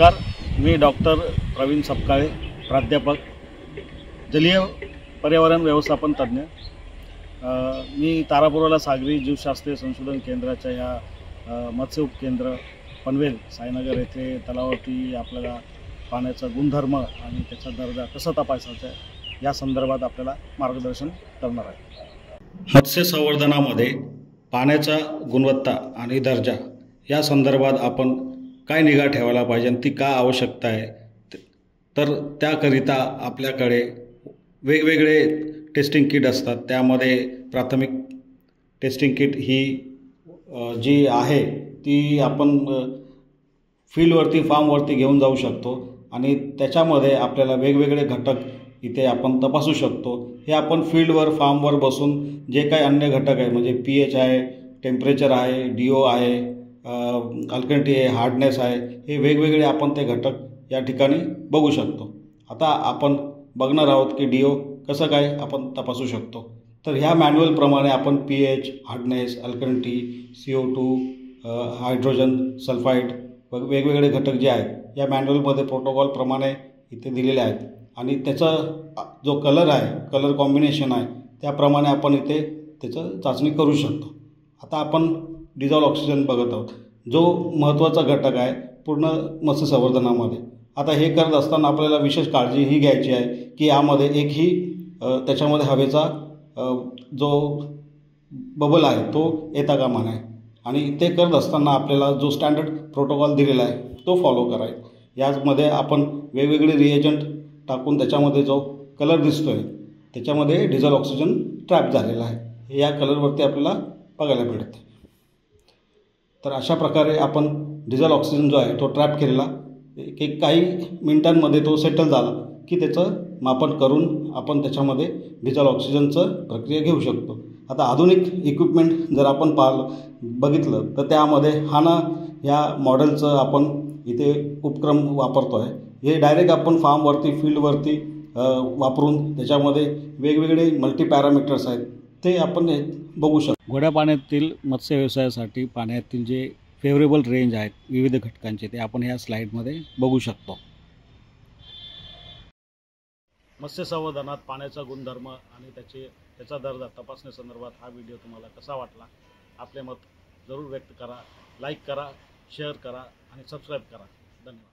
नमस्कार, मी डॉक्टर प्रवीण सपकाळे, प्राध्यापक, जलीय पर्यावरण व्यवस्थापन तज्ञ। मी तारापुराला सागरी जीवशास्त्रीय संशोधन केंद्राच्या या मत्स्य उपकेंद्र पनवेल साईनगर येथे तलावावरती आपल्याला पाण्याचा गुणधर्म आणि त्याचा दर्जा कसा तपासायचा या संदर्भात आपल्याला मार्गदर्शन करणार आहे। मत्स्य संवर्धनामध्ये पाण्याचा गुणवत्ता आणि दर्जा या संदर्भात आपण काय निगा ठेवायला पाहिजे आणि ती का आवश्यकता आहे, तर त्याकरिता आपल्याकडे वेगवेगळे टेस्टिंग किट असतात। त्यामध्ये प्राथमिक टेस्टिंग किट ही जी आहे ती आपण फील्डवरती फार्मवरती घेऊन जाऊ शकतो आणि त्याच्यामध्ये आपल्याला वेगवेगळे घटक इथे आपण तपासू शकतो। हे आपण फील्डवर फार्मवर बसून जे काही अन्य घटक आहे म्हणजे pH आहे, टेम्परेचर आहे, DO आहे, अल्कलिनिटी आहे, हार्डनेस आहे, हे वेगवेगळे आपण ते घटक या ठिकाणी बघू शकतो। आता आपण बघणार आहोत की DO कसं काय आपण तपासू शकतो। तर ह्या मॅन्युअलप्रमाणे आपण pH, hardness, alkalinity, CO2, hydrogen sulphide वेगवेगळे घटक जे आहेत या मॅन्युअलमध्ये प्रोटोकॉलप्रमाणे इथे दिलेले आहेत आणि त्याचा जो कलर आहे, कलर कॉम्बिनेशन आहे, त्याप्रमाणे आपण इथे त्याचं चाचणी करू शकतो। आता आपण डिझॉल्व ऑक्सिजन बघत आहोत, जो महत्त्वाचा घटक आहे पूर्ण मत्स्य संवर्धनामध्ये। आता हे करत असताना आपल्याला विशेष काळजी ही घ्यायची आहे की यामध्ये एकही त्याच्यामध्ये हवेचा जो बबल आहे तो येता कामा नये आणि ते करत असताना आपल्याला जो स्टँडर्ड प्रोटोकॉल दिलेला आहे तो फॉलो करायचा। यामध्ये आपण वेगवेगळे रिएजंट टाकून त्याच्यामध्ये जो कलर दिसतो आहे त्याच्यामध्ये डिझॉल्व ऑक्सिजन ट्रॅप झालेला आहे, हे या कलरवरती आपल्याला बघायला मिळते। तर अशा प्रकारे आपण डिझॉल्व ऑक्सिजन जो आहे तो ट्रॅप केलेला काही मिनिटांमध्ये तो सेटल झाला की त्याचं मापन करून आपण त्याच्यामध्ये डिझॉल्व ऑक्सिजनचं प्रक्रिया घेऊ शकतो। आता आधुनिक इक्विपमेंट जर आपण बघितलं तर त्यामध्ये ह्या मॉडेलचं आपण इथे उपक्रम वापरतो आहे। हे डायरेक्ट आपण फार्मवरती फील्डवरती वापरून त्याच्यामध्ये वेगवेगळे मल्टी पॅरामीटर्स आहेत ते आपण बघू शकतो। गोड्या पाण्यातील मत्स्य व्यवसायासाठी पाण्यातील जे फेवरेबल रेंज आहेत विविध घटकांचे ते आपण ह्या स्लाइडमध्ये बघू शकतो। मत्स्य संवर्धनात पाण्याचा गुणधर्म आणि त्याचा दर्जा तपासण्यासंदर्भात हा व्हिडिओ तुम्हाला कसा वाटला, आपले मत जरूर व्यक्त करा, लाईक करा, शेअर करा आणि सबस्क्राईब करा। धन्यवाद।